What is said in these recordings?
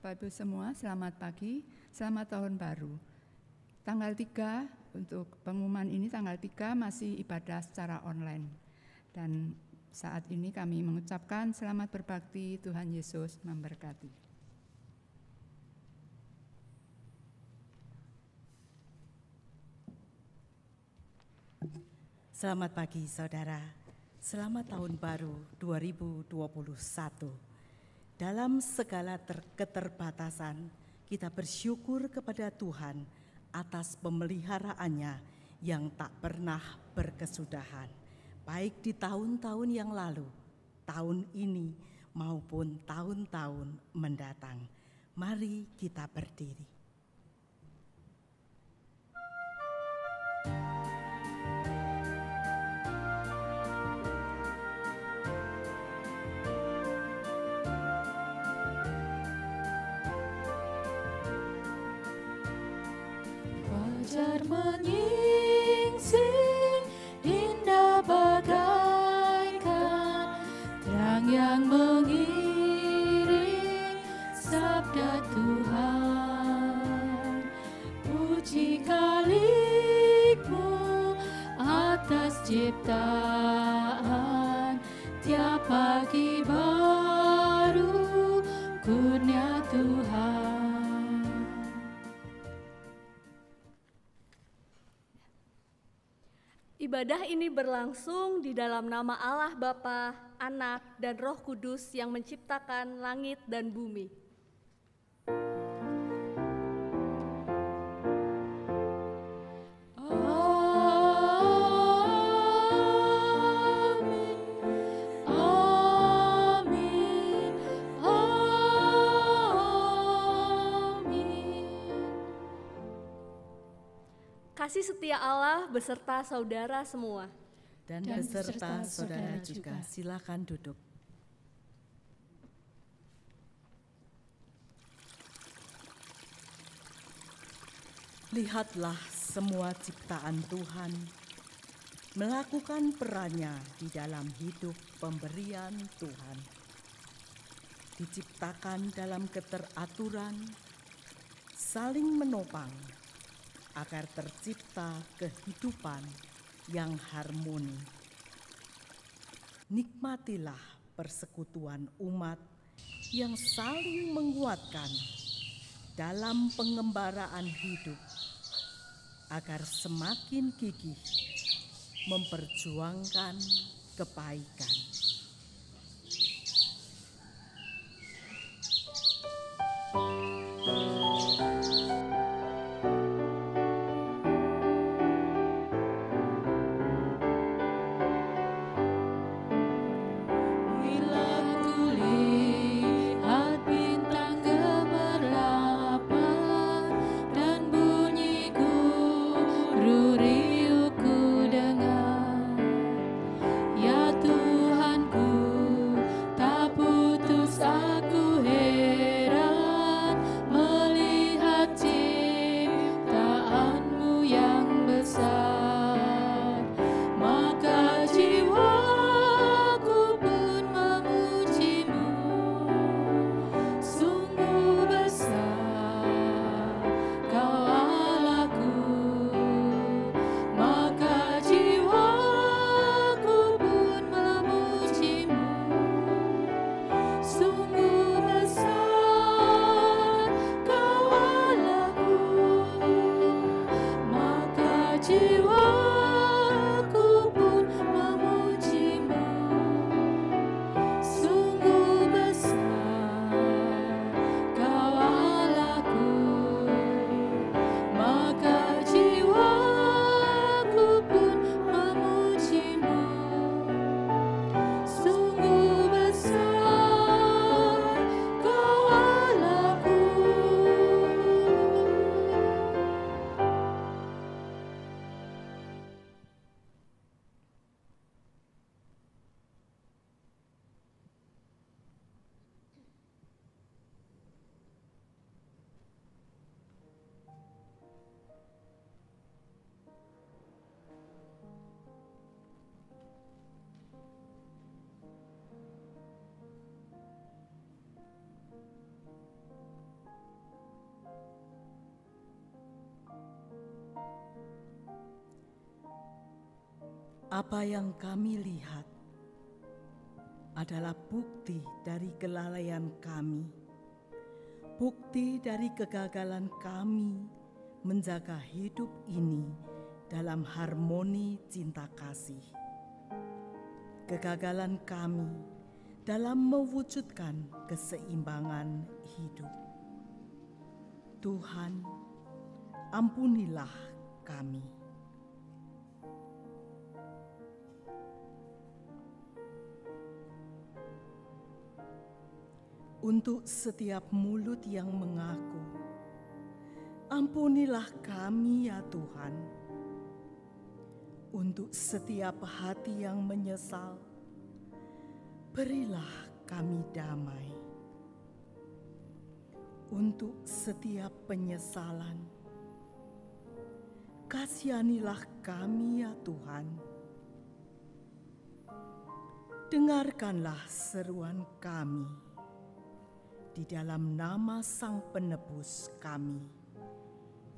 Bapak Ibu semua, selamat pagi, selamat tahun baru. Tanggal 3, untuk pengumuman ini tanggal 3 masih ibadah secara online. Dan saat ini kami mengucapkan selamat berbakti, Tuhan Yesus memberkati. Selamat pagi saudara, selamat tahun baru 2021. Dalam segala keterbatasan, kita bersyukur kepada Tuhan atas pemeliharaannya yang tak pernah berkesudahan, baik di tahun-tahun yang lalu, tahun ini, maupun tahun-tahun mendatang. Mari kita berdiri. Fajar menyingsing, indah bagaikan terang yang mengiring sabda Tuhan. Puji kali-Mu atas ciptaan, tiap pagi baru kurnia Tuhan. Ibadah ini berlangsung di dalam nama Allah Bapa, Anak, dan Roh Kudus yang menciptakan langit dan bumi. Kasih setia Allah beserta saudara semua. Dan beserta saudara juga, silakan duduk. Lihatlah semua ciptaan Tuhan melakukan perannya di dalam hidup pemberian Tuhan. Diciptakan dalam keteraturan, saling menopang, agar tercipta kehidupan yang harmoni. Nikmatilah persekutuan umat yang saling menguatkan dalam pengembaraan hidup, agar semakin gigih memperjuangkan kebaikan. Tuhan Apa yang kami lihat adalah bukti dari kelalaian kami, bukti dari kegagalan kami menjaga hidup ini dalam harmoni cinta kasih. Kegagalan kami dalam mewujudkan keseimbangan hidup. Tuhan, ampunilah kami. Untuk setiap mulut yang mengaku, ampunilah kami ya Tuhan. Untuk setiap hati yang menyesal, berilah kami damai. Untuk setiap penyesalan, kasihanilah kami ya Tuhan. Dengarkanlah seruan kami di dalam nama Sang Penebus kami,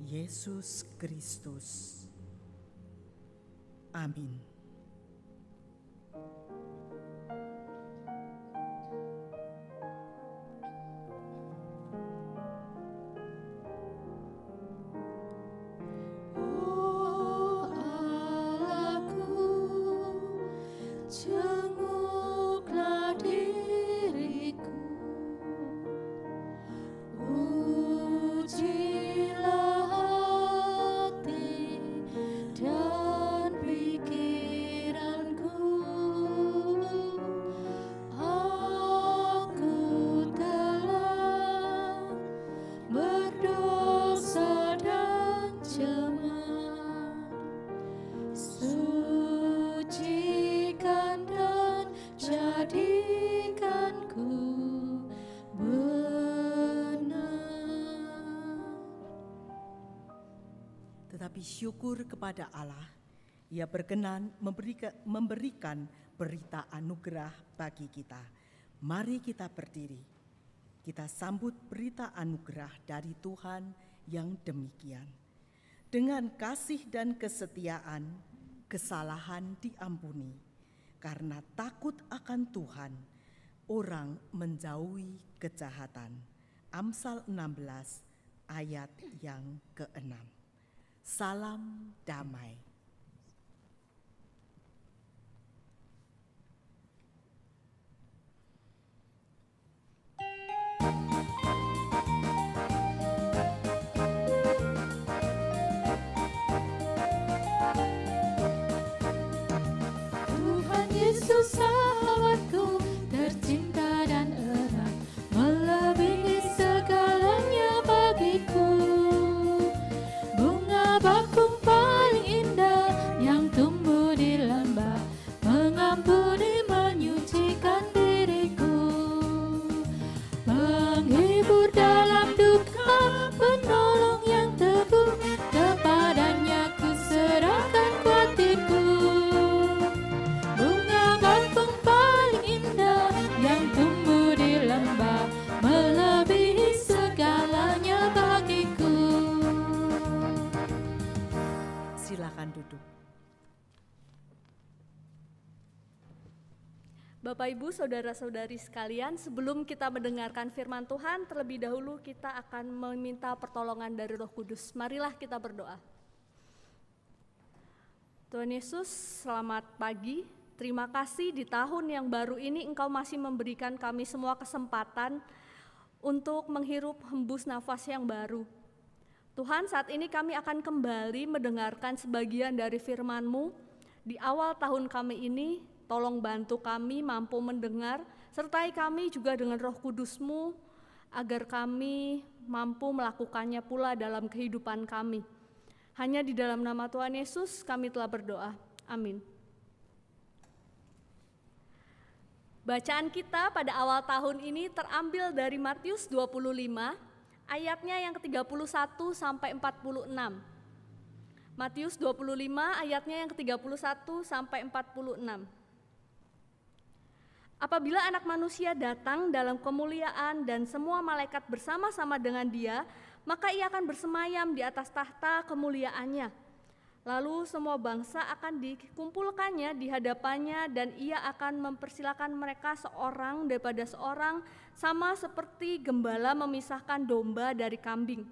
Yesus Kristus. Amin. Tetapi syukur kepada Allah, Ia berkenan memberikan berita anugerah bagi kita. Mari kita berdiri. Kita sambut berita anugerah dari Tuhan yang demikian. Dengan kasih dan kesetiaan, kesalahan diampuni. Karena takut akan Tuhan, orang menjauhi kejahatan. Amsal 16 ayat yang ke-6. Salam damai. Tuhan Yesus sahabatku, tercinta dan erat, melebihi segalanya bagiku. Bunga bakung paling indah yang tumbuh di lembah, mengampuni menyucikan diriku. Menghibur dalam duka, penolong yang teguh, kepadanya ku serahkan kuatiku. Bunga bakung paling indah yang tumbuh di lembah, melebihi segalanya bagiku. Silakan duduk. Bapak, Ibu, Saudara-saudari sekalian, sebelum kita mendengarkan firman Tuhan, terlebih dahulu kita akan meminta pertolongan dari Roh Kudus. Marilah kita berdoa. Tuhan Yesus, selamat pagi. Terima kasih di tahun yang baru ini Engkau masih memberikan kami semua kesempatan untuk menghirup hembus nafas yang baru. Tuhan, saat ini kami akan kembali mendengarkan sebagian dari firman-Mu. Di awal tahun kami ini, tolong bantu kami mampu mendengar, sertai kami juga dengan Roh Kudus-Mu, agar kami mampu melakukannya pula dalam kehidupan kami. Hanya di dalam nama Tuhan Yesus kami telah berdoa. Amin. Bacaan kita pada awal tahun ini terambil dari Matius 25, ayatnya yang ke-31 sampai 46. Matius 25 ayatnya yang ke-31 sampai 46. Apabila Anak Manusia datang dalam kemuliaan dan semua malaikat bersama-sama dengan Dia, maka Ia akan bersemayam di atas tahta kemuliaannya. Lalu semua bangsa akan dikumpulkannya di hadapannya dan ia akan mempersilakan mereka seorang daripada seorang, sama seperti gembala memisahkan domba dari kambing.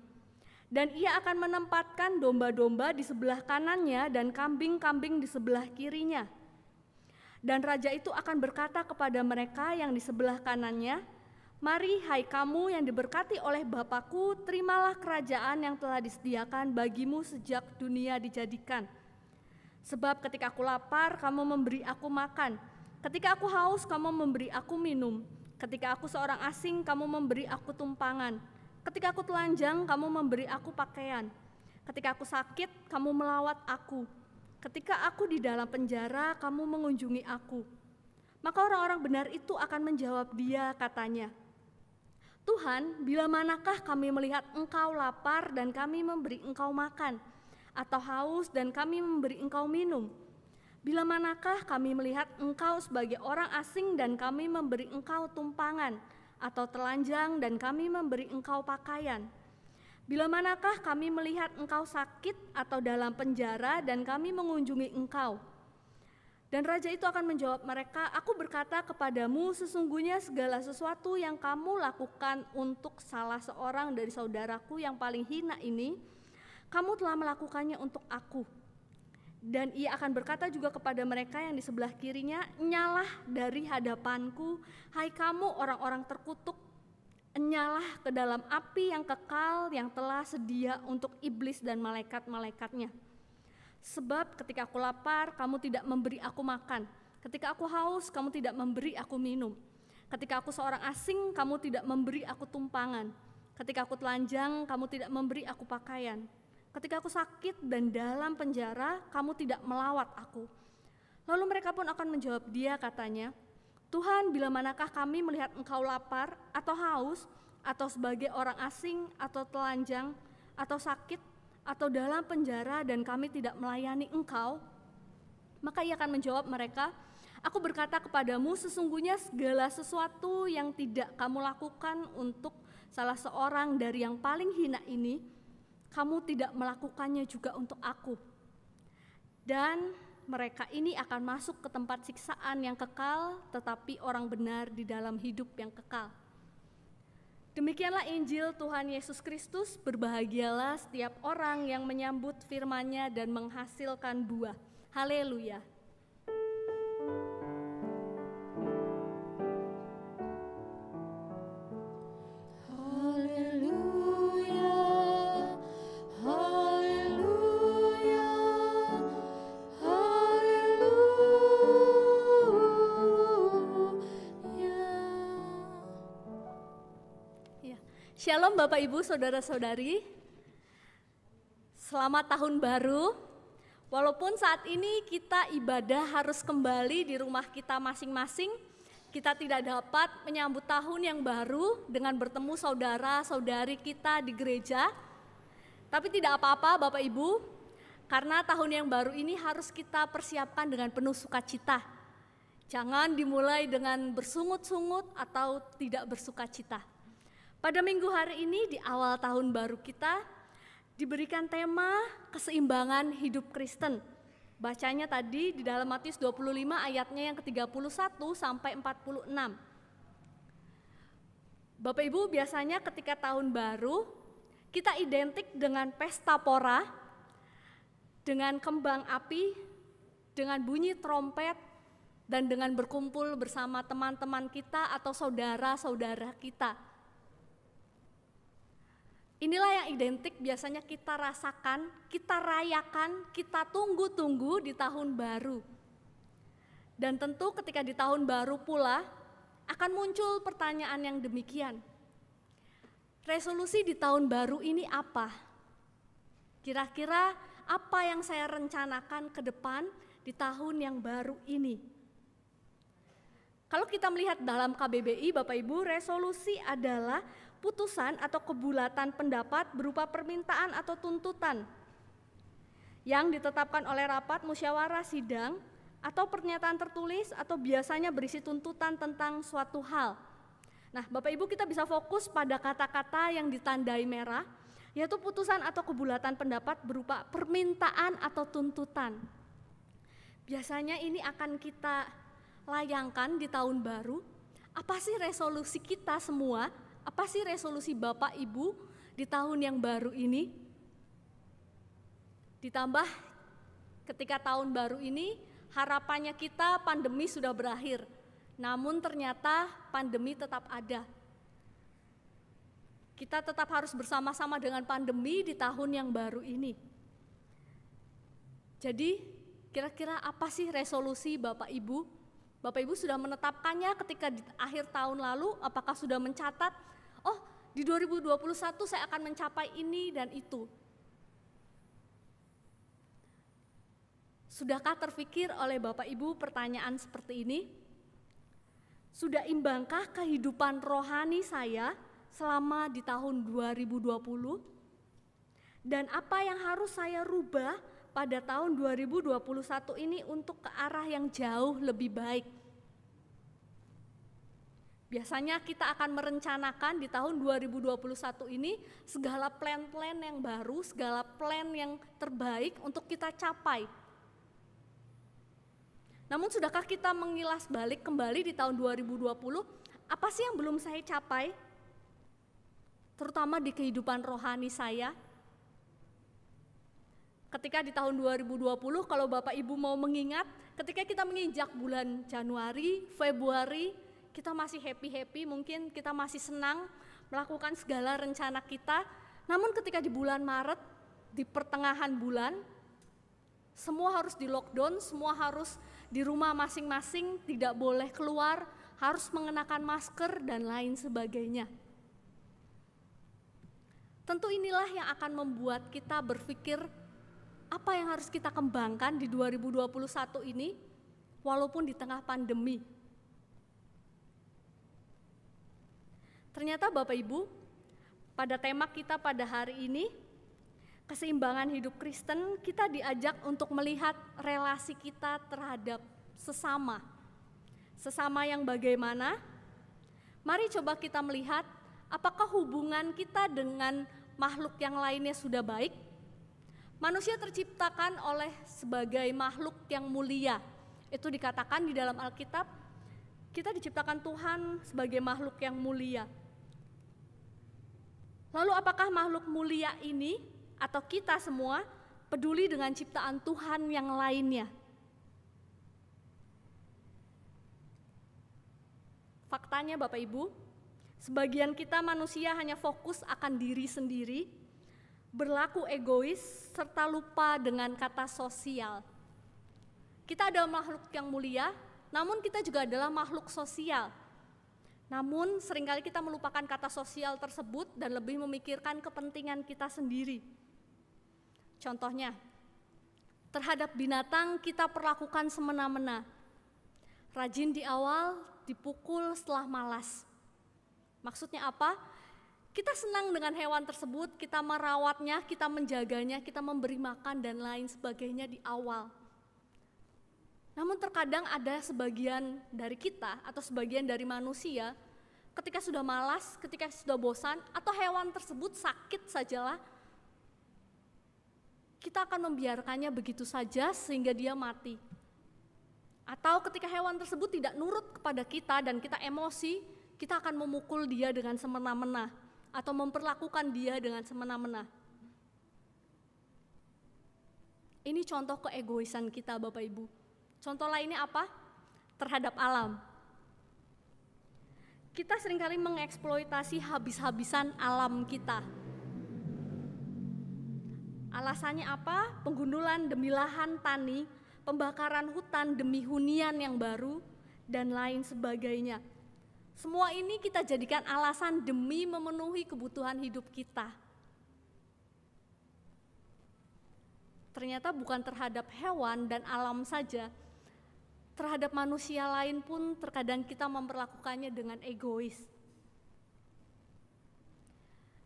Dan ia akan menempatkan domba-domba di sebelah kanannya dan kambing-kambing di sebelah kirinya. Dan raja itu akan berkata kepada mereka yang di sebelah kanannya, "Mari hai kamu yang diberkati oleh Bapakku, terimalah kerajaan yang telah disediakan bagimu sejak dunia dijadikan. Sebab ketika aku lapar, kamu memberi aku makan. Ketika aku haus, kamu memberi aku minum. Ketika aku seorang asing, kamu memberi aku tumpangan. Ketika aku telanjang, kamu memberi aku pakaian. Ketika aku sakit, kamu melawat aku. Ketika aku di dalam penjara, kamu mengunjungi aku." Maka orang-orang benar itu akan menjawab dia, katanya, "Tuhan, bila manakah kami melihat Engkau lapar dan kami memberi Engkau makan, atau haus dan kami memberi Engkau minum? Bila manakah kami melihat Engkau sebagai orang asing dan kami memberi Engkau tumpangan, atau telanjang dan kami memberi Engkau pakaian? Bila manakah kami melihat Engkau sakit atau dalam penjara dan kami mengunjungi Engkau?" Dan raja itu akan menjawab mereka, "Aku berkata kepadamu, sesungguhnya segala sesuatu yang kamu lakukan untuk salah seorang dari saudaraku yang paling hina ini, kamu telah melakukannya untuk aku." Dan ia akan berkata juga kepada mereka yang di sebelah kirinya, "Enyalah dari hadapanku, hai kamu orang-orang terkutuk, enyalah ke dalam api yang kekal yang telah sedia untuk iblis dan malaikat-malaikatnya. Sebab ketika aku lapar, kamu tidak memberi aku makan. Ketika aku haus, kamu tidak memberi aku minum. Ketika aku seorang asing, kamu tidak memberi aku tumpangan. Ketika aku telanjang, kamu tidak memberi aku pakaian. Ketika aku sakit dan dalam penjara, kamu tidak melawat aku." Lalu mereka pun akan menjawab dia, katanya, "Tuhan, bila manakah kami melihat Engkau lapar atau haus, atau sebagai orang asing, atau telanjang, atau sakit, atau dalam penjara dan kami tidak melayani Engkau?" Maka ia akan menjawab mereka, "Aku berkata kepadamu, sesungguhnya segala sesuatu yang tidak kamu lakukan untuk salah seorang dari yang paling hina ini, kamu tidak melakukannya juga untuk aku." Dan mereka ini akan masuk ke tempat siksaan yang kekal, tetapi orang benar di dalam hidup yang kekal. Demikianlah Injil Tuhan Yesus Kristus. Berbahagialah setiap orang yang menyambut firman-Nya dan menghasilkan buah. Haleluya. Shalom Bapak Ibu, Saudara-saudari. Selamat tahun baru. Walaupun saat ini kita ibadah harus kembali di rumah kita masing-masing, kita tidak dapat menyambut tahun yang baru dengan bertemu saudara-saudari kita di gereja. Tapi tidak apa-apa Bapak Ibu, karena tahun yang baru ini harus kita persiapkan dengan penuh sukacita. Jangan dimulai dengan bersungut-sungut atau tidak bersukacita. Pada minggu hari ini di awal tahun baru kita diberikan tema keseimbangan hidup Kristen. Bacanya tadi di dalam Matius 25 ayatnya yang ke-31 sampai 46. Bapak Ibu, biasanya ketika tahun baru kita identik dengan pesta pora, dengan kembang api, dengan bunyi trompet, dan dengan berkumpul bersama teman-teman kita atau saudara-saudara kita. Inilah yang identik biasanya kita rasakan, kita rayakan, kita tunggu-tunggu di tahun baru. Dan tentu ketika di tahun baru pula akan muncul pertanyaan yang demikian. Resolusi di tahun baru ini apa? Kira-kira apa yang saya rencanakan ke depan di tahun yang baru ini? Kalau kita melihat dalam KBBI Bapak Ibu, resolusi adalah putusan atau kebulatan pendapat berupa permintaan atau tuntutan yang ditetapkan oleh rapat musyawarah sidang atau pernyataan tertulis atau biasanya berisi tuntutan tentang suatu hal. Nah, Bapak Ibu, kita bisa fokus pada kata-kata yang ditandai merah yaitu putusan atau kebulatan pendapat berupa permintaan atau tuntutan. Biasanya ini akan kita layangkan di tahun baru. Apa sih resolusi kita semua? Apa sih resolusi Bapak Ibu di tahun yang baru ini? Ditambah ketika tahun baru ini harapannya kita pandemi sudah berakhir. Namun ternyata pandemi tetap ada. Kita tetap harus bersama-sama dengan pandemi di tahun yang baru ini. Jadi kira-kira apa sih resolusi Bapak Ibu? Bapak Ibu sudah menetapkannya ketika di akhir tahun lalu, apakah sudah mencatat, oh di 2021 saya akan mencapai ini dan itu. Sudahkah terpikir oleh Bapak Ibu pertanyaan seperti ini? Sudah imbangkah kehidupan rohani saya selama di tahun 2020? Dan apa yang harus saya rubah pada tahun 2021 ini untuk ke arah yang jauh lebih baik? Biasanya kita akan merencanakan di tahun 2021 ini segala plan-plan yang baru, segala plan yang terbaik untuk kita capai. Namun sudahkah kita mengilas balik kembali di tahun 2020, apa sih yang belum saya capai? Terutama di kehidupan rohani saya. Ketika di tahun 2020, kalau Bapak Ibu mau mengingat, ketika kita menginjak bulan Januari, Februari, kita masih happy-happy, mungkin kita masih senang melakukan segala rencana kita. Namun ketika di bulan Maret, di pertengahan bulan, semua harus di lockdown, semua harus di rumah masing-masing, tidak boleh keluar, harus mengenakan masker dan lain sebagainya. Tentu inilah yang akan membuat kita berpikir apa yang harus kita kembangkan di 2021 ini walaupun di tengah pandemi. Ternyata Bapak Ibu, pada tema kita pada hari ini, keseimbangan hidup Kristen, kita diajak untuk melihat relasi kita terhadap sesama. Sesama yang bagaimana? Mari coba kita melihat apakah hubungan kita dengan makhluk yang lainnya sudah baik? Manusia terciptakan oleh sebagai makhluk yang mulia. Itu dikatakan di dalam Alkitab, kita diciptakan Tuhan sebagai makhluk yang mulia. Lalu apakah makhluk mulia ini atau kita semua peduli dengan ciptaan Tuhan yang lainnya? Faktanya Bapak Ibu, sebagian kita manusia hanya fokus akan diri sendiri, berlaku egois, serta lupa dengan kata sosial. Kita adalah makhluk yang mulia, namun kita juga adalah makhluk sosial. Namun seringkali kita melupakan kata sosial tersebut dan lebih memikirkan kepentingan kita sendiri. Contohnya, terhadap binatang kita perlakukan semena-mena. Rajin di awal, dipukul setelah malas. Maksudnya apa? Kita senang dengan hewan tersebut, kita merawatnya, kita menjaganya, kita memberi makan dan lain sebagainya di awal. Namun terkadang ada sebagian dari kita atau sebagian dari manusia, ketika sudah malas, ketika sudah bosan, atau hewan tersebut sakit sajalah, kita akan membiarkannya begitu saja sehingga dia mati. Atau ketika hewan tersebut tidak nurut kepada kita dan kita emosi, kita akan memukul dia dengan semena-mena atau memperlakukan dia dengan semena-mena. Ini contoh keegoisan kita Bapak Ibu. Contoh lainnya apa? Terhadap alam. Kita seringkali mengeksploitasi habis-habisan alam kita. Alasannya apa? Penggundulan demi lahan tani, pembakaran hutan demi hunian yang baru, dan lain sebagainya. Semua ini kita jadikan alasan demi memenuhi kebutuhan hidup kita. Ternyata bukan terhadap hewan dan alam saja, terhadap manusia lain pun terkadang kita memperlakukannya dengan egois.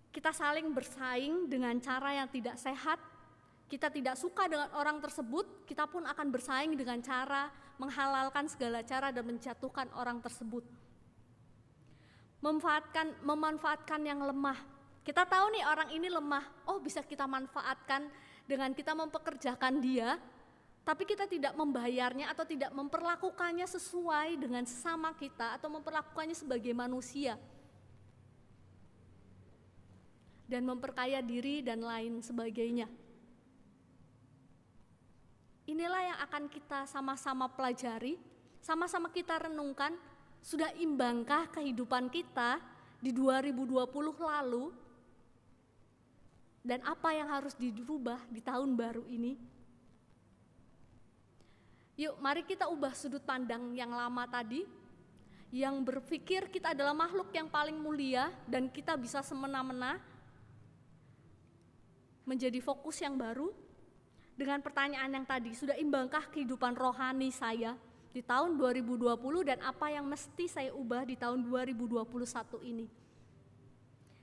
Kita saling bersaing dengan cara yang tidak sehat. Kita tidak suka dengan orang tersebut, kita pun akan bersaing dengan cara menghalalkan segala cara dan menjatuhkan orang tersebut. Memanfaatkan yang lemah, Kita tahu nih orang ini lemah, bisa kita manfaatkan dengan kita mempekerjakan dia, tapi kita tidak membayarnya atau tidak memperlakukannya sesuai dengan sesama kita atau memperlakukannya sebagai manusia. Dan memperkaya diri dan lain sebagainya. Inilah yang akan kita sama-sama pelajari, sama-sama kita renungkan, sudah imbangkah kehidupan kita di 2020 lalu? Dan apa yang harus dirubah di tahun baru ini? Yuk, mari kita ubah sudut pandang yang lama tadi, yang berpikir kita adalah makhluk yang paling mulia dan kita bisa semena-mena, menjadi fokus yang baru dengan pertanyaan yang tadi, sudah imbangkah kehidupan rohani saya di tahun 2020 dan apa yang mesti saya ubah di tahun 2021 ini?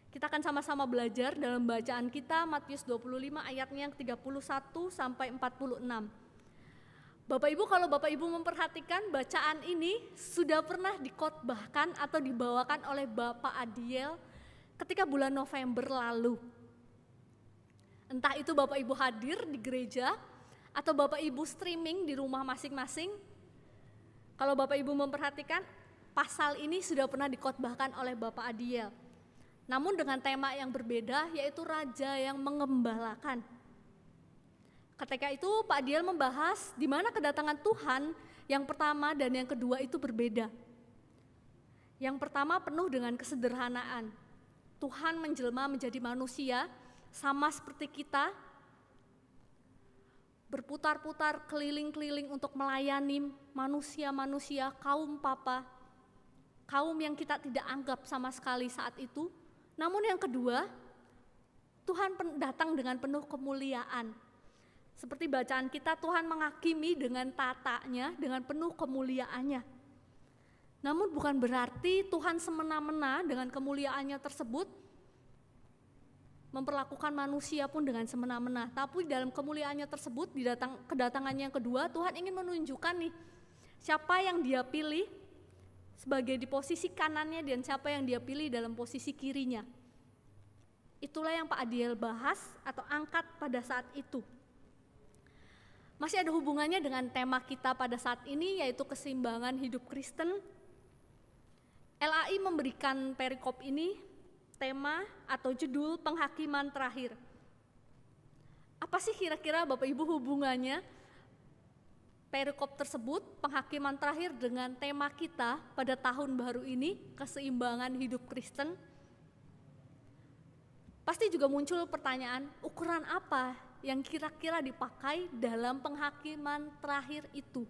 Kita akan sama-sama belajar dalam bacaan kita Matius 25 ayatnya yang 31 sampai 46. Bapak Ibu, kalau Bapak Ibu memperhatikan bacaan ini sudah pernah dikhotbahkan atau dibawakan oleh Bapak Adiel ketika bulan November lalu. Entah itu Bapak Ibu hadir di gereja atau Bapak Ibu streaming di rumah masing-masing. Kalau Bapak Ibu memperhatikan, pasal ini sudah pernah dikhotbahkan oleh Bapak Adiel. Namun dengan tema yang berbeda, yaitu Raja yang Mengembalakan. Ketika itu Pak Adiel membahas di mana kedatangan Tuhan yang pertama dan yang kedua itu berbeda. Yang pertama penuh dengan kesederhanaan. Tuhan menjelma menjadi manusia, sama seperti kita, berputar-putar keliling-keliling untuk melayani manusia-manusia, kaum papa, kaum yang kita tidak anggap sama sekali saat itu. Namun yang kedua, Tuhan datang dengan penuh kemuliaan. Seperti bacaan kita, Tuhan menghakimi dengan tatanya, dengan penuh kemuliaannya. Namun bukan berarti Tuhan semena-mena dengan kemuliaannya tersebut memperlakukan manusia pun dengan semena-mena. Tapi dalam kemuliaannya tersebut, di kedatangannya yang kedua, Tuhan ingin menunjukkan nih siapa yang dia pilih sebagai di posisi kanannya dan siapa yang dia pilih dalam posisi kirinya. Itulah yang Pak Adiel bahas atau angkat pada saat itu. Masih ada hubungannya dengan tema kita pada saat ini, yaitu keseimbangan hidup Kristen. LAI memberikan perikop ini tema atau judul penghakiman terakhir. Apa sih kira-kira Bapak Ibu hubungannya perikop tersebut, penghakiman terakhir, dengan tema kita pada tahun baru ini, keseimbangan hidup Kristen? Pasti juga muncul pertanyaan, ukuran apa yang kira-kira dipakai dalam penghakiman terakhir itu?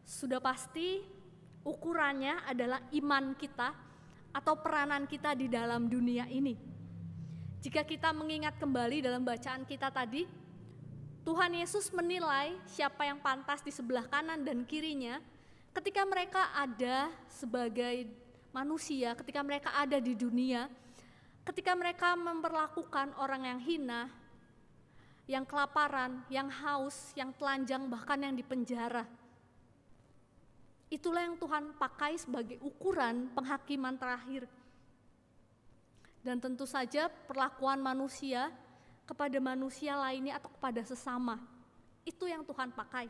Sudah pasti ukurannya adalah iman kita atau peranan kita di dalam dunia ini. Jika kita mengingat kembali dalam bacaan kita tadi, Tuhan Yesus menilai siapa yang pantas di sebelah kanan dan kirinya ketika mereka ada sebagai manusia, ketika mereka ada di dunia, ketika mereka memperlakukan orang yang hina, yang kelaparan, yang haus, yang telanjang, bahkan yang dipenjara. Itulah yang Tuhan pakai sebagai ukuran penghakiman terakhir. Dan tentu saja perlakuan manusia kepada manusia lainnya atau kepada sesama, itu yang Tuhan pakai.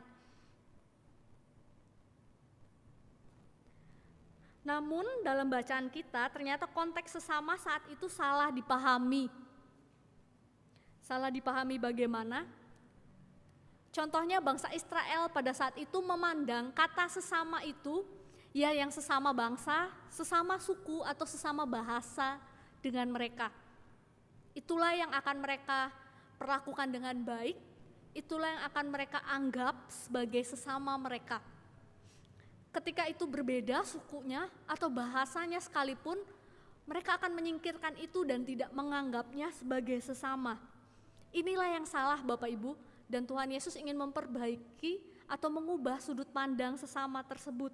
Namun dalam bacaan kita ternyata konteks sesama saat itu salah dipahami. Salah dipahami bagaimana? Contohnya bangsa Israel pada saat itu memandang kata sesama itu ya yang sesama bangsa, sesama suku atau sesama bahasa dengan mereka. Itulah yang akan mereka perlakukan dengan baik, itulah yang akan mereka anggap sebagai sesama mereka. Ketika itu berbeda sukunya atau bahasanya sekalipun, mereka akan menyingkirkan itu dan tidak menganggapnya sebagai sesama. Inilah yang salah Bapak Ibu, dan Tuhan Yesus ingin memperbaiki atau mengubah sudut pandang sesama tersebut.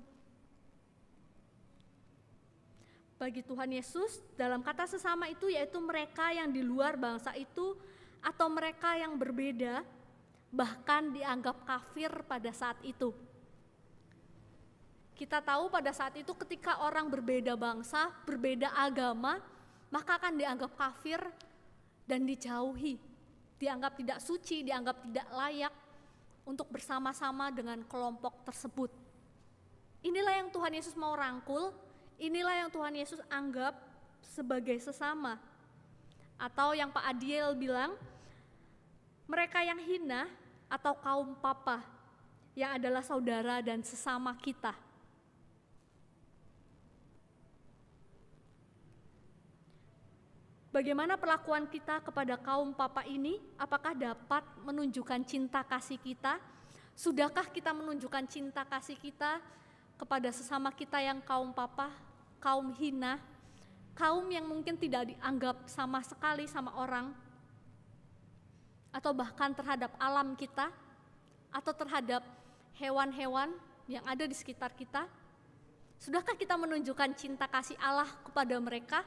Bagi Tuhan Yesus, dalam kata sesama itu yaitu mereka yang di luar bangsa itu atau mereka yang berbeda, bahkan dianggap kafir pada saat itu. Kita tahu pada saat itu ketika orang berbeda bangsa, berbeda agama, maka akan dianggap kafir dan dijauhi. Dianggap tidak suci, dianggap tidak layak untuk bersama-sama dengan kelompok tersebut. Inilah yang Tuhan Yesus mau rangkul, inilah yang Tuhan Yesus anggap sebagai sesama. Atau yang Pak Adiel bilang, mereka yang hina atau kaum papa yang adalah saudara dan sesama kita. Bagaimana perlakuan kita kepada kaum papa ini? Apakah dapat menunjukkan cinta kasih kita? Sudahkah kita menunjukkan cinta kasih kita kepada sesama kita yang kaum papa, kaum hina, kaum yang mungkin tidak dianggap sama sekali sama orang, atau bahkan terhadap alam kita, atau terhadap hewan-hewan yang ada di sekitar kita? Sudahkah kita menunjukkan cinta kasih Allah kepada mereka?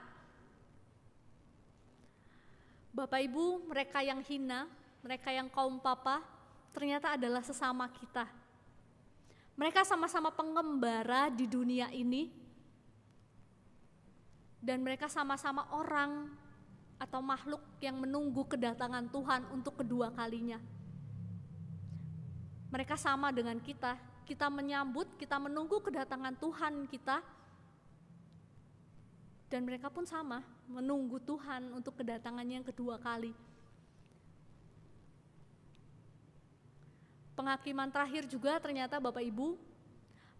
Bapak Ibu, mereka yang hina, mereka yang kaum papa, ternyata adalah sesama kita. Mereka sama-sama pengembara di dunia ini, dan mereka sama-sama orang atau makhluk yang menunggu kedatangan Tuhan untuk kedua kalinya. Mereka sama dengan kita menyambut, kita menunggu kedatangan Tuhan kita, dan mereka pun sama, menunggu Tuhan untuk kedatangannya yang kedua kali. Penghakiman terakhir juga ternyata Bapak Ibu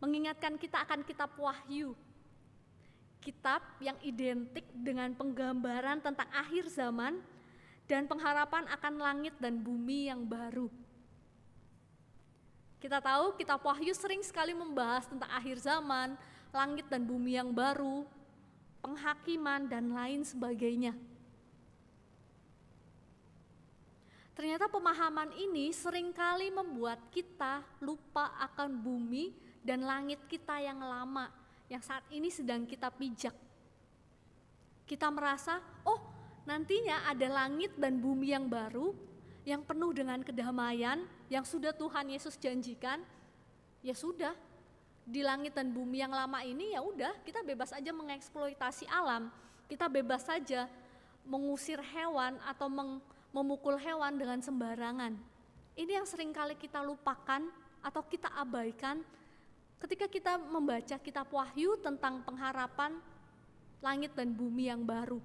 mengingatkan kita akan kitab Wahyu. Kitab yang identik dengan penggambaran tentang akhir zaman dan pengharapan akan langit dan bumi yang baru. Kita tahu kitab Wahyu sering sekali membahas tentang akhir zaman, langit dan bumi yang baru, penghakiman, dan lain sebagainya. Ternyata pemahaman ini seringkali membuat kita lupa akan bumi dan langit kita yang lama, yang saat ini sedang kita pijak. Kita merasa, oh nantinya ada langit dan bumi yang baru, yang penuh dengan kedamaian, yang sudah Tuhan Yesus janjikan. Ya sudah, di langit dan bumi yang lama ini ya udah, kita bebas aja mengeksploitasi alam, kita bebas saja mengusir hewan atau memukul hewan dengan sembarangan. Ini yang seringkali kita lupakan atau kita abaikan ketika kita membaca kitab Wahyu tentang pengharapan langit dan bumi yang baru.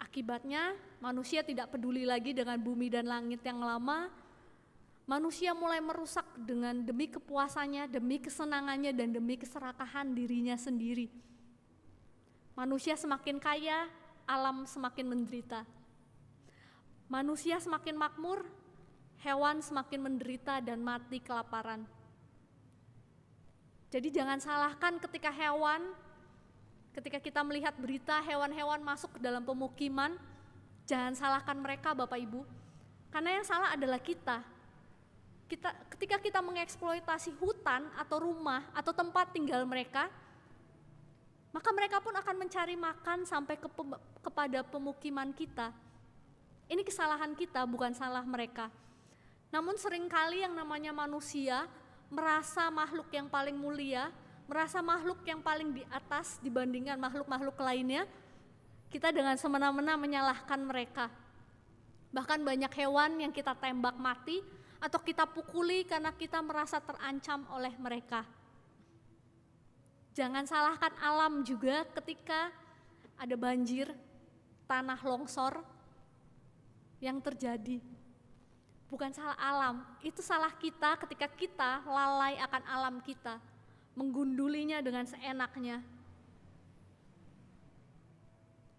Akibatnya manusia tidak peduli lagi dengan bumi dan langit yang lama. Manusia mulai merusak dengan demi kepuasannya, demi kesenangannya, dan demi keserakahan dirinya sendiri. Manusia semakin kaya, alam semakin menderita. Manusia semakin makmur, hewan semakin menderita dan mati kelaparan. Jadi jangan salahkan ketika kita melihat berita hewan-hewan masuk ke dalam pemukiman, jangan salahkan mereka Bapak Ibu, karena yang salah adalah kita. Ketika kita mengeksploitasi hutan atau rumah atau tempat tinggal mereka, maka mereka pun akan mencari makan sampai kepada pemukiman kita. Ini kesalahan kita, bukan salah mereka. Namun seringkali yang namanya manusia merasa makhluk yang paling mulia, merasa makhluk yang paling di atas dibandingkan makhluk-makhluk lainnya, kita dengan semena-mena menyalahkan mereka. Bahkan banyak hewan yang kita tembak mati atau kita pukuli karena kita merasa terancam oleh mereka. Jangan salahkan alam juga ketika ada banjir, tanah longsor yang terjadi. Bukan salah alam, itu salah kita ketika kita lalai akan alam kita, menggundulinya dengan seenaknya,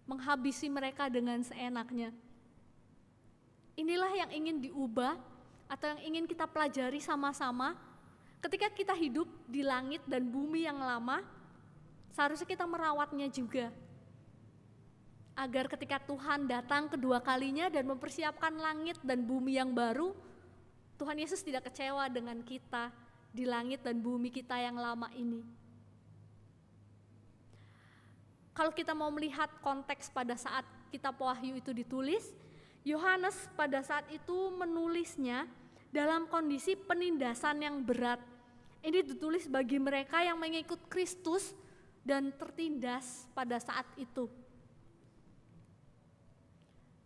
menghabisi mereka dengan seenaknya. Inilah yang ingin diubah atau yang ingin kita pelajari sama-sama. Ketika kita hidup di langit dan bumi yang lama, seharusnya kita merawatnya juga. Agar ketika Tuhan datang kedua kalinya dan mempersiapkan langit dan bumi yang baru, Tuhan Yesus tidak kecewa dengan kita di langit dan bumi kita yang lama ini. Kalau kita mau melihat konteks pada saat kitab Wahyu itu ditulis, Yohanes pada saat itu menulisnya dalam kondisi penindasan yang berat. Ini ditulis bagi mereka yang mengikut Kristus dan tertindas pada saat itu.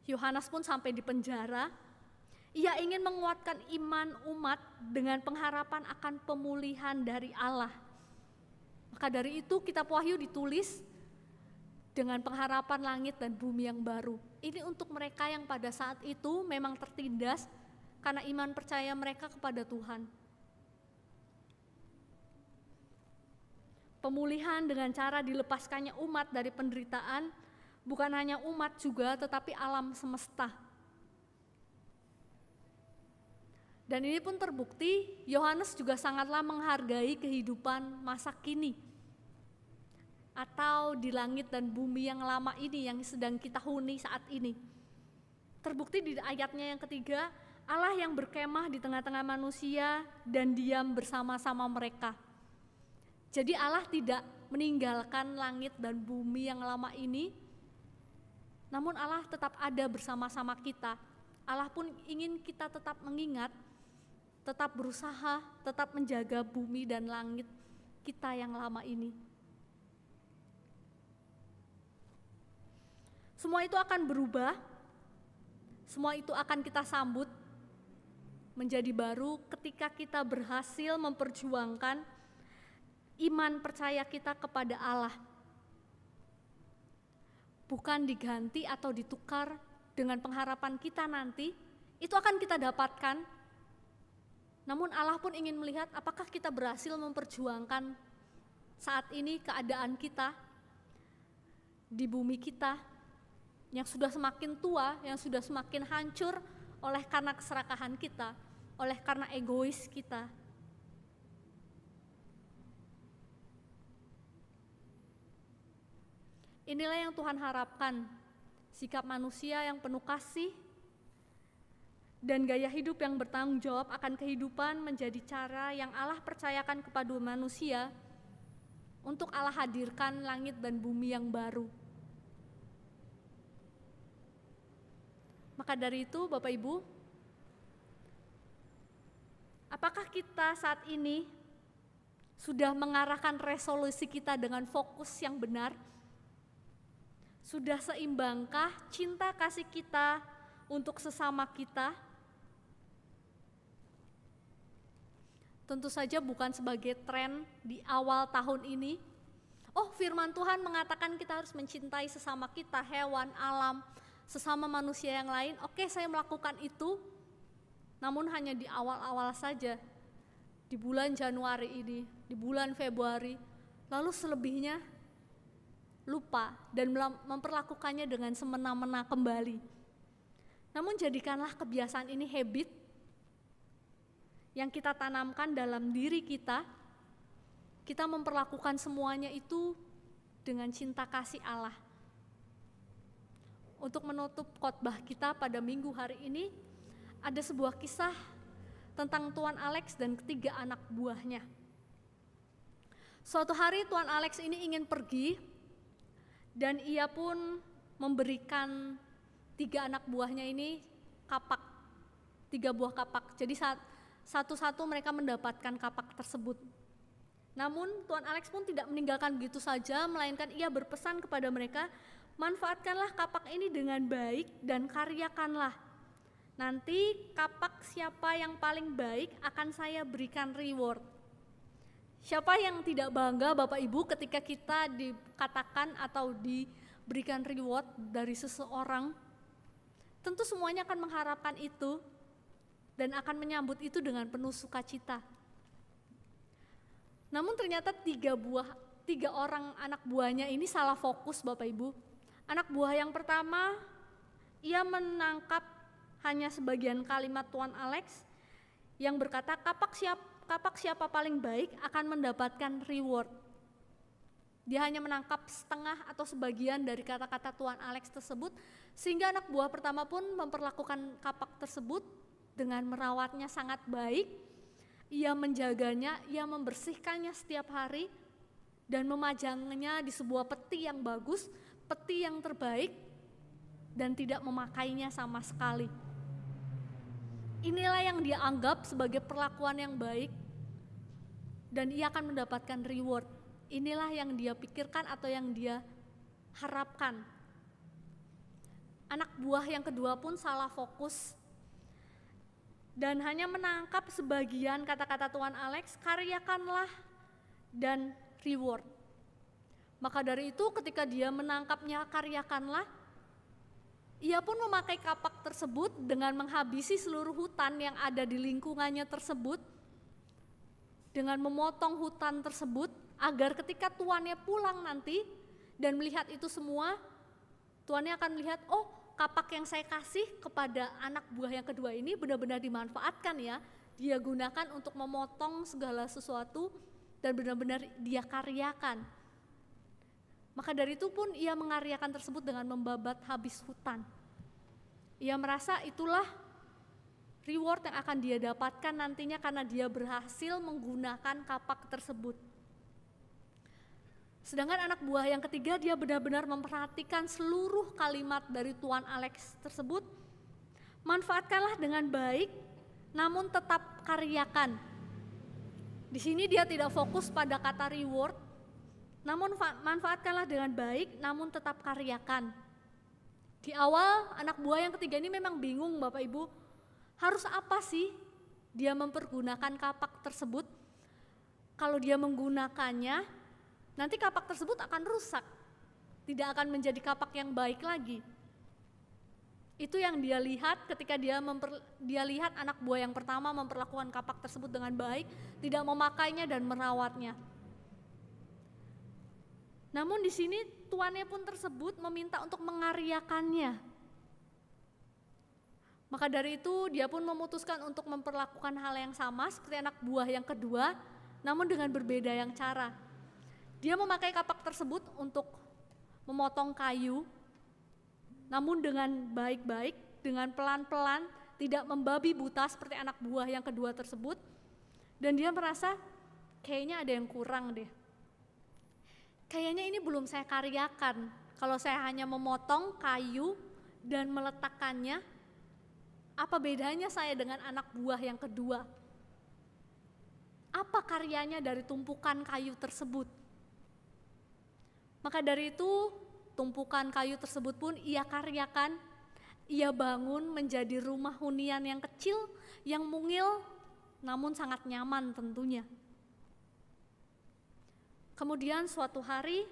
Yohanes pun sampai di penjara. Ia ingin menguatkan iman umat dengan pengharapan akan pemulihan dari Allah. Maka dari itu kitab Wahyu ditulis dengan pengharapan langit dan bumi yang baru. Ini untuk mereka yang pada saat itu memang tertindas karena iman percaya mereka kepada Tuhan. Pemulihan dengan cara dilepaskannya umat dari penderitaan, bukan hanya umat juga tetapi alam semesta. Dan ini pun terbukti Yohanes juga sangatlah menghargai kehidupan masa kini atau di langit dan bumi yang lama ini yang sedang kita huni saat ini. Terbukti di ayatnya yang ketiga, Allah yang berkemah di tengah-tengah manusia dan diam bersama-sama mereka. Jadi Allah tidak meninggalkan langit dan bumi yang lama ini, namun Allah tetap ada bersama-sama kita. Allah pun ingin kita tetap mengingat, tetap berusaha, tetap menjaga bumi dan langit kita yang lama ini. Semua itu akan berubah, semua itu akan kita sambut menjadi baru ketika kita berhasil memperjuangkan iman percaya kita kepada Allah. Bukan diganti atau ditukar dengan pengharapan kita nanti, itu akan kita dapatkan. Namun Allah pun ingin melihat apakah kita berhasil memperjuangkan saat ini keadaan kita di bumi kita yang sudah semakin tua, yang sudah semakin hancur oleh karena keserakahan kita, oleh karena egois kita. Inilah yang Tuhan harapkan, sikap manusia yang penuh kasih dan gaya hidup yang bertanggung jawab akan kehidupan menjadi cara yang Allah percayakan kepada manusia untuk Allah hadirkan langit dan bumi yang baru. Maka dari itu Bapak Ibu, apakah kita saat ini sudah mengarahkan resolusi kita dengan fokus yang benar? Sudah seimbangkah cinta kasih kita untuk sesama kita? Tentu saja bukan sebagai tren di awal tahun ini. Oh, firman Tuhan mengatakan kita harus mencintai sesama kita, hewan, alam, sesama manusia yang lain. Oke, saya melakukan itu, namun hanya di awal-awal saja. Di bulan Januari ini, di bulan Februari, lalu selebihnya lupa dan memperlakukannya dengan semena-mena kembali. Namun jadikanlah kebiasaan ini habit yang kita tanamkan dalam diri kita. Kita memperlakukan semuanya itu dengan cinta kasih Allah. Untuk menutup khotbah kita pada minggu hari ini, ada sebuah kisah tentang Tuan Alex dan ketiga anak buahnya. Suatu hari Tuan Alex ini ingin pergi dan ia pun memberikan 3 anak buahnya ini kapak, 3 buah kapak. Jadi satu-satu mereka mendapatkan kapak tersebut. Namun Tuan Alex pun tidak meninggalkan begitu saja, melainkan ia berpesan kepada mereka, manfaatkanlah kapak ini dengan baik dan karyakanlah. Nanti kapak siapa yang paling baik akan saya berikan reward. Siapa yang tidak bangga Bapak Ibu ketika kita dikatakan atau diberikan reward dari seseorang? Tentu semuanya akan mengharapkan itu dan akan menyambut itu dengan penuh sukacita. Namun ternyata 3 orang anak buahnya ini salah fokus Bapak Ibu. Anak buah yang pertama, ia menangkap hanya sebagian kalimat Tuan Alex yang berkata kapak siapa paling baik akan mendapatkan reward. Dia hanya menangkap setengah atau sebagian dari kata-kata Tuan Alex tersebut, sehingga anak buah pertama pun memperlakukan kapak tersebut dengan merawatnya sangat baik. Ia menjaganya, ia membersihkannya setiap hari dan memajangnya di sebuah peti yang bagus, peti yang terbaik, dan tidak memakainya sama sekali. Inilah yang dia anggap sebagai perlakuan yang baik dan ia akan mendapatkan reward. Inilah yang dia pikirkan atau yang dia harapkan. Anak buah yang kedua pun salah fokus dan hanya menangkap sebagian kata-kata Tuan Alex, karyakanlah dan reward. Maka dari itu ketika dia menangkapnya karyakanlah, ia pun memakai kapak tersebut dengan menghabisi seluruh hutan yang ada di lingkungannya tersebut, dengan memotong hutan tersebut, agar ketika tuannya pulang nanti dan melihat itu semua, tuannya akan melihat, oh kapak yang saya kasih kepada anak buah yang kedua ini benar-benar dimanfaatkan ya, dia gunakan untuk memotong segala sesuatu dan benar-benar dia karyakan. Maka dari itu pun ia mengaryakan tersebut dengan membabat habis hutan. Ia merasa itulah reward yang akan dia dapatkan nantinya karena dia berhasil menggunakan kapak tersebut. Sedangkan anak buah yang ketiga dia benar-benar memperhatikan seluruh kalimat dari Tuan Alex tersebut. Manfaatkanlah dengan baik, namun tetap karyakan. Di sini dia tidak fokus pada kata reward, namun manfaatkanlah dengan baik, namun tetap karyakan. Di awal anak buah yang ketiga ini memang bingung Bapak Ibu, harus apa sih dia mempergunakan kapak tersebut? Kalau dia menggunakannya, nanti kapak tersebut akan rusak, tidak akan menjadi kapak yang baik lagi. Itu yang dia lihat ketika dia lihat anak buah yang pertama memperlakukan kapak tersebut dengan baik, tidak memakainya dan merawatnya. Namun di sini tuannya pun tersebut meminta untuk mengaryakannya. Maka dari itu dia pun memutuskan untuk memperlakukan hal yang sama seperti anak buah yang kedua, namun dengan berbeda yang cara. Dia memakai kapak tersebut untuk memotong kayu, namun dengan baik-baik, dengan pelan-pelan, tidak membabi buta seperti anak buah yang kedua tersebut. Dan dia merasa kayaknya ada yang kurang deh. Kayaknya ini belum saya karyakan. Kalau saya hanya memotong kayu dan meletakkannya, apa bedanya saya dengan anak buah yang kedua? Apa karyanya dari tumpukan kayu tersebut? Maka dari itu, tumpukan kayu tersebut pun ia karyakan, ia bangun menjadi rumah hunian yang kecil, yang mungil, namun sangat nyaman tentunya. Kemudian suatu hari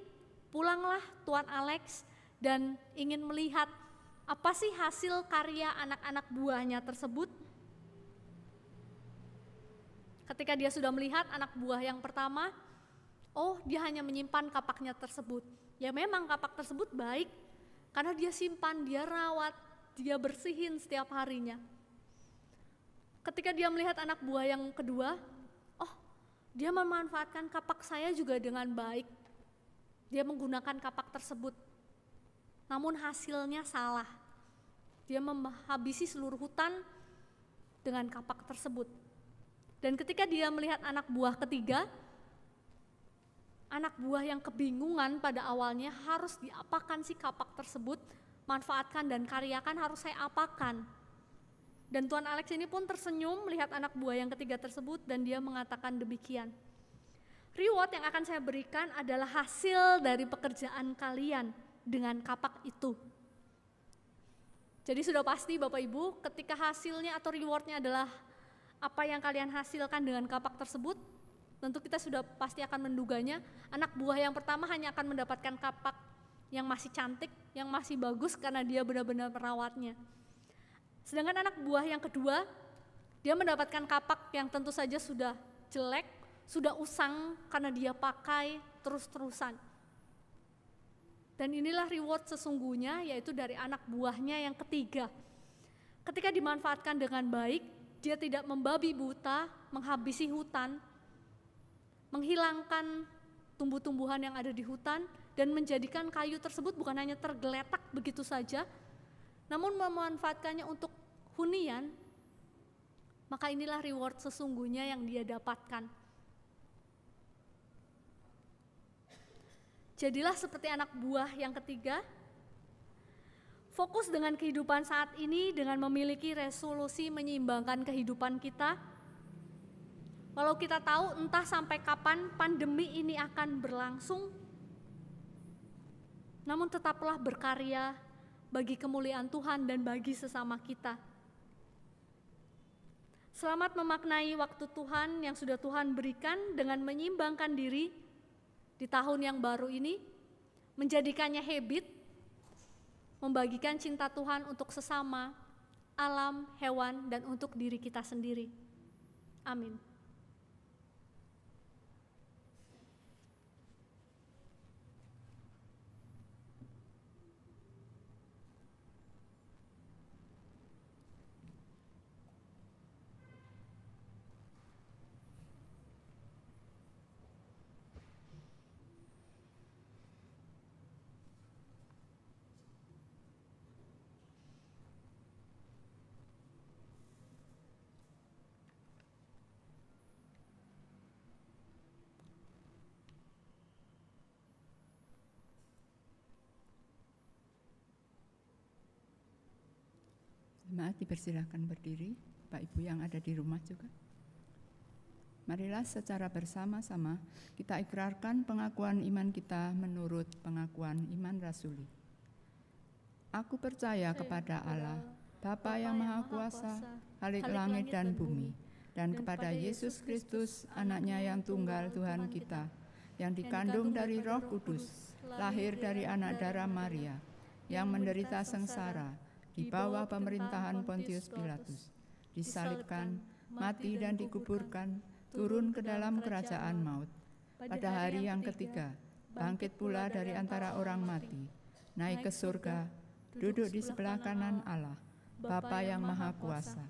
pulanglah Tuan Alex dan ingin melihat apa sih hasil karya anak-anak buahnya tersebut. Ketika dia sudah melihat anak buah yang pertama, oh dia hanya menyimpan kapaknya tersebut. Ya memang kapak tersebut baik karena dia simpan, dia rawat, dia bersihin setiap harinya. Ketika dia melihat anak buah yang kedua, dia memanfaatkan kapak saya juga dengan baik. Dia menggunakan kapak tersebut. Namun hasilnya salah. Dia menghabisi seluruh hutan dengan kapak tersebut. Dan ketika dia melihat anak buah ketiga, anak buah yang kebingungan pada awalnya harus diapakan sih kapak tersebut, manfaatkan dan karyakan harus saya apakan. Dan Tuan Alex ini pun tersenyum melihat anak buah yang ketiga tersebut dan dia mengatakan demikian. Reward yang akan saya berikan adalah hasil dari pekerjaan kalian dengan kapak itu. Jadi sudah pasti Bapak Ibu ketika hasilnya atau rewardnya adalah apa yang kalian hasilkan dengan kapak tersebut, tentu kita sudah pasti akan menduganya anak buah yang pertama hanya akan mendapatkan kapak yang masih cantik, yang masih bagus karena dia benar-benar merawatnya. Sedangkan anak buah yang kedua, dia mendapatkan kapak yang tentu saja sudah jelek, sudah usang karena dia pakai terus-terusan. Dan inilah reward sesungguhnya, yaitu dari anak buahnya yang ketiga. Ketika dimanfaatkan dengan baik, dia tidak membabi buta, menghabisi hutan, menghilangkan tumbuh-tumbuhan yang ada di hutan, dan menjadikan kayu tersebut bukan hanya tergeletak begitu saja, namun memanfaatkannya untuk hunian, maka inilah reward sesungguhnya yang dia dapatkan. Jadilah seperti anak buah yang ketiga, fokus dengan kehidupan saat ini dengan memiliki resolusi menyeimbangkan kehidupan kita. Walau kita tahu entah sampai kapan pandemi ini akan berlangsung, namun tetaplah berkarya bagi kemuliaan Tuhan dan bagi sesama kita. Selamat memaknai waktu Tuhan yang sudah Tuhan berikan dengan menyeimbangkan diri di tahun yang baru ini, menjadikannya habit, membagikan cinta Tuhan untuk sesama, alam, hewan, dan untuk diri kita sendiri. Amin. Jemaat dipersilakan berdiri, Bapak Ibu yang ada di rumah juga. Marilah secara bersama-sama kita ikrarkan pengakuan iman kita menurut pengakuan iman rasuli. Aku percaya kepada Allah, Bapa yang Maha Kuasa, Khalik langit dan bumi, dan kepada Yesus Kristus, anaknya yang tunggal Tuhan kita, yang dikandung dari Roh Kudus, lahir dari anak darah Maria, yang menderita sengsara, di bawah pemerintahan Pontius Pilatus, disalibkan, mati dan dikuburkan, turun ke dalam kerajaan maut. Pada hari yang ketiga, bangkit pula dari antara orang mati, naik ke surga, duduk di sebelah kanan Allah, Bapa yang Maha Kuasa.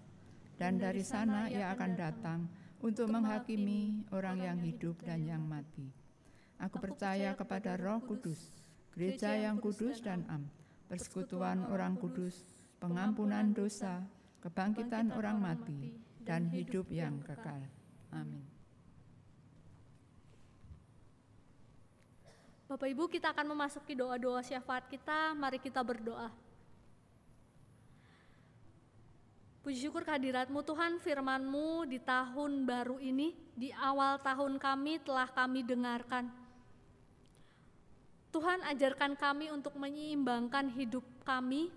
Dan dari sana ia akan datang untuk menghakimi orang yang hidup dan yang mati. Aku percaya kepada Roh Kudus, gereja yang kudus dan am, persekutuan orang kudus, pengampunan dosa, kebangkitan orang mati, dan hidup yang kekal. Amin. Bapak Ibu, kita akan memasuki doa-doa syafaat kita. Mari kita berdoa. Puji syukur kehadirat-Mu Tuhan, firman-Mu di tahun baru ini, di awal tahun kami telah kami dengarkan. Tuhan, ajarkan kami untuk menyeimbangkan hidup kami,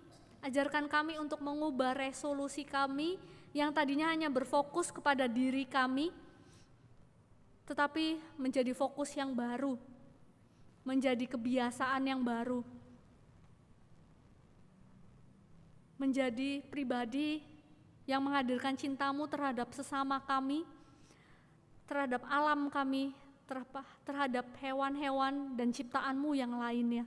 ajarkan kami untuk mengubah resolusi kami yang tadinya hanya berfokus kepada diri kami, tetapi menjadi fokus yang baru, menjadi kebiasaan yang baru, menjadi pribadi yang menghadirkan cinta-Mu terhadap sesama kami, terhadap alam kami, terhadap hewan-hewan dan ciptaan-Mu yang lainnya.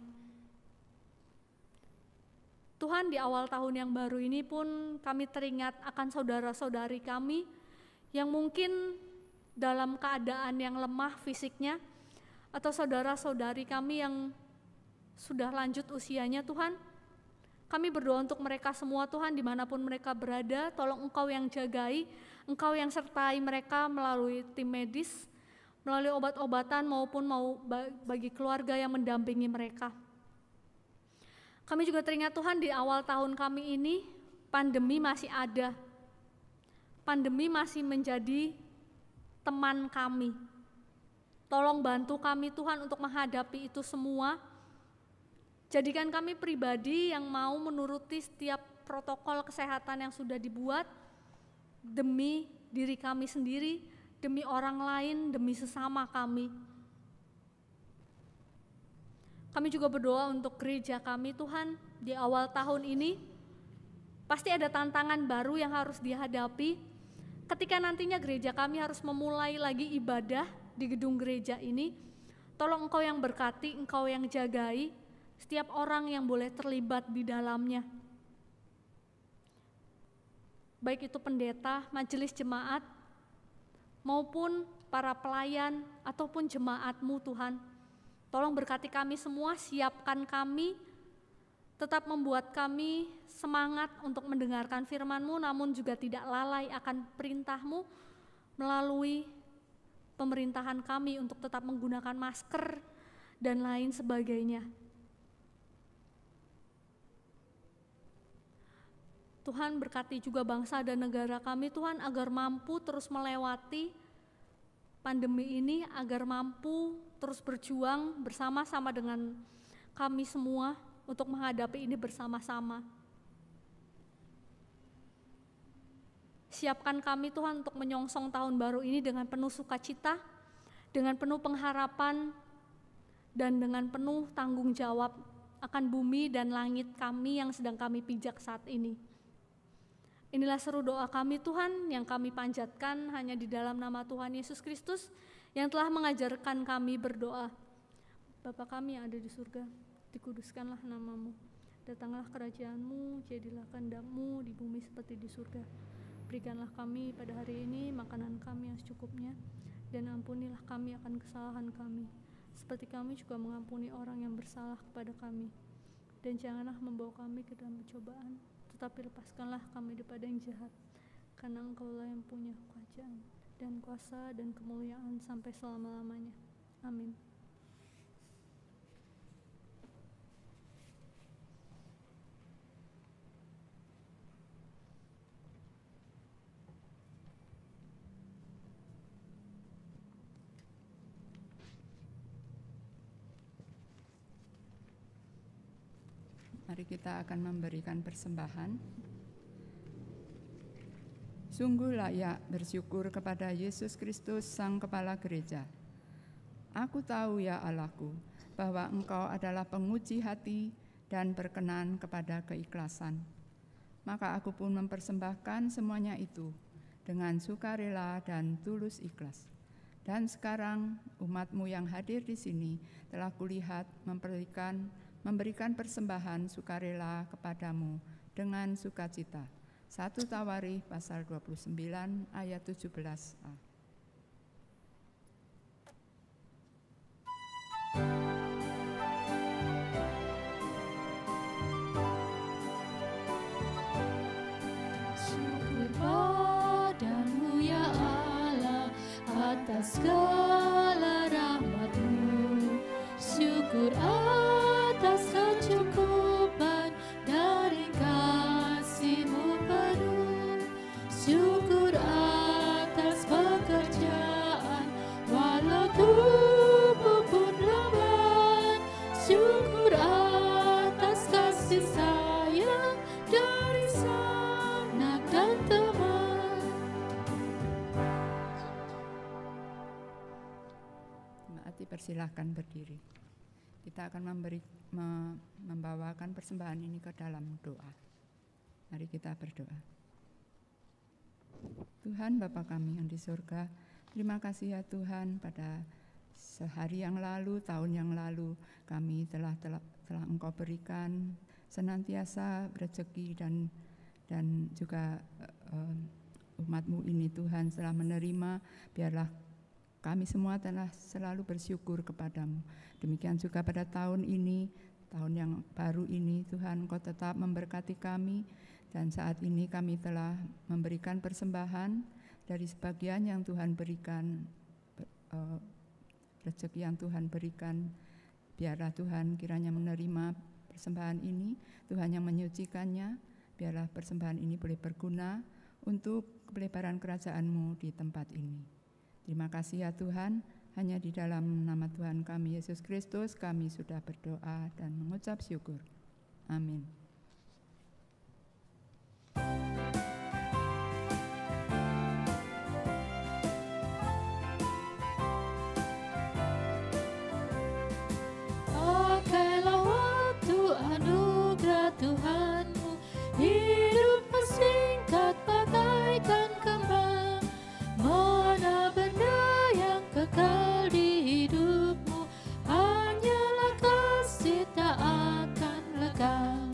Tuhan, di awal tahun yang baru ini pun kami teringat akan saudara-saudari kami yang mungkin dalam keadaan yang lemah fisiknya, atau saudara-saudari kami yang sudah lanjut usianya. Tuhan, kami berdoa untuk mereka semua Tuhan, dimanapun mereka berada, tolong Engkau yang jagai, Engkau yang sertai mereka melalui tim medis, melalui obat-obatan maupun bagi keluarga yang mendampingi mereka. Kami juga teringat Tuhan, di awal tahun kami ini pandemi masih ada. Pandemi masih menjadi teman kami. Tolong bantu kami Tuhan untuk menghadapi itu semua. Jadikan kami pribadi yang mau menuruti setiap protokol kesehatan yang sudah dibuat demi diri kami sendiri, demi orang lain, demi sesama kami. Kami juga berdoa untuk gereja kami Tuhan, di awal tahun ini pasti ada tantangan baru yang harus dihadapi ketika nantinya gereja kami harus memulai lagi ibadah di gedung gereja ini. Tolong Engkau yang berkati, Engkau yang jagai setiap orang yang boleh terlibat di dalamnya. Baik itu pendeta, majelis jemaat, maupun para pelayan ataupun jemaat-Mu Tuhan. Tolong berkati kami semua, siapkan kami, tetap membuat kami semangat untuk mendengarkan firman-Mu, namun juga tidak lalai akan perintah-Mu melalui pemerintahan kami untuk tetap menggunakan masker dan lain sebagainya. Tuhan berkati juga bangsa dan negara kami Tuhan, agar mampu terus melewati pandemi ini, agar mampu terus berjuang bersama-sama dengan kami semua untuk menghadapi ini bersama-sama. Siapkan kami Tuhan untuk menyongsong tahun baru ini dengan penuh sukacita, dengan penuh pengharapan, dan dengan penuh tanggung jawab akan bumi dan langit kami yang sedang kami pijak saat ini. Inilah seru doa kami Tuhan yang kami panjatkan hanya di dalam nama Tuhan Yesus Kristus yang telah mengajarkan kami berdoa. Bapa kami yang ada di surga, dikuduskanlah namamu, datanglah kerajaan-Mu, jadilah kehendak-Mu di bumi seperti di surga. Berikanlah kami pada hari ini makanan kami yang secukupnya, dan ampunilah kami akan kesalahan kami, seperti kami juga mengampuni orang yang bersalah kepada kami. Dan janganlah membawa kami ke dalam pencobaan, tetapi lepaskanlah kami daripada yang jahat, karena Engkaulah yang punya kerajaan dan kuasa dan kemuliaan sampai selama-lamanya. Amin. Mari kita akan memberikan persembahan. Sungguh layak bersyukur kepada Yesus Kristus, Sang Kepala Gereja. Aku tahu ya Allahku, bahwa Engkau adalah penguji hati dan berkenan kepada keikhlasan. Maka aku pun mempersembahkan semuanya itu dengan sukarela dan tulus ikhlas. Dan sekarang umat-Mu yang hadir di sini telah kulihat memberikan persembahan sukarela kepadamu dengan sukacita. 1 Tawarikh pasal 29 ayat 17a. Syukur padamu ya Allah atas segala rahmat-Mu. Syukur atas kecukupan dari kasih-Mu penuh. Syukur atas pekerjaan walau tubuh pun lambat. Syukur atas kasih sayang dari sanak dan teman. Jemaat dipersilahkan berdiri. Kita akan membawakan persembahan ini ke dalam doa. Mari kita berdoa. Tuhan Bapa kami yang di surga, terima kasih ya Tuhan, pada sehari yang lalu, tahun yang lalu, kami telah Engkau berikan senantiasa rezeki dan juga umat-Mu ini Tuhan telah menerima. Biarlah kami semua telah selalu bersyukur kepadamu. Demikian juga pada tahun ini, tahun yang baru ini, Tuhan Engkau tetap memberkati kami. Dan saat ini kami telah memberikan persembahan dari sebagian yang Tuhan berikan, rezeki yang Tuhan berikan. Biarlah Tuhan kiranya menerima persembahan ini, Tuhan yang menyucikannya. Biarlah persembahan ini boleh berguna untuk pelebaran kerajaan-Mu di tempat ini. Terima kasih ya Tuhan, hanya di dalam nama Tuhan kami Yesus Kristus kami sudah berdoa dan mengucap syukur. Amin. Pakailah waktu anugerah Tuhan-Mu, hidupmu singkat bagaikan kembang. Mana benda yang kekal di hidupmu, hanyalah kasih tak akan lekang.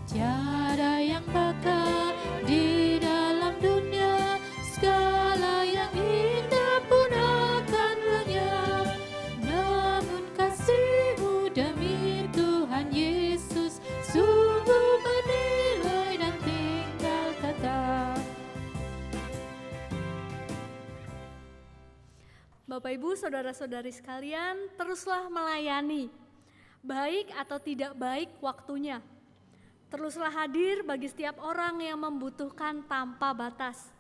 Tiada yang bakal di dalam dunia, segala yang indah pun akan lenyap. Namun kasih-Mu demi Tuhan Yesus sungguh bernilai dan tinggal tetap. Bapak Ibu, saudara-saudari sekalian, teruslah melayani. Baik atau tidak baik waktunya. Teruslah hadir bagi setiap orang yang membutuhkan tanpa batas.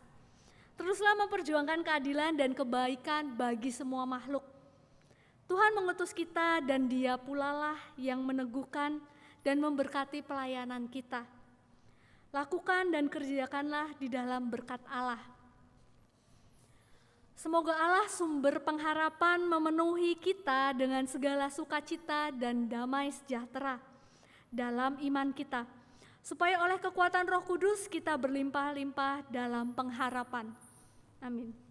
Teruslah memperjuangkan keadilan dan kebaikan bagi semua makhluk. Tuhan mengutus kita dan Dia pula lah yang meneguhkan dan memberkati pelayanan kita. Lakukan dan kerjakanlah di dalam berkat Allah. Semoga Allah sumber pengharapan memenuhi kita dengan segala sukacita dan damai sejahtera dalam iman kita, supaya oleh kekuatan Roh Kudus kita berlimpah-limpah dalam pengharapan. Amin.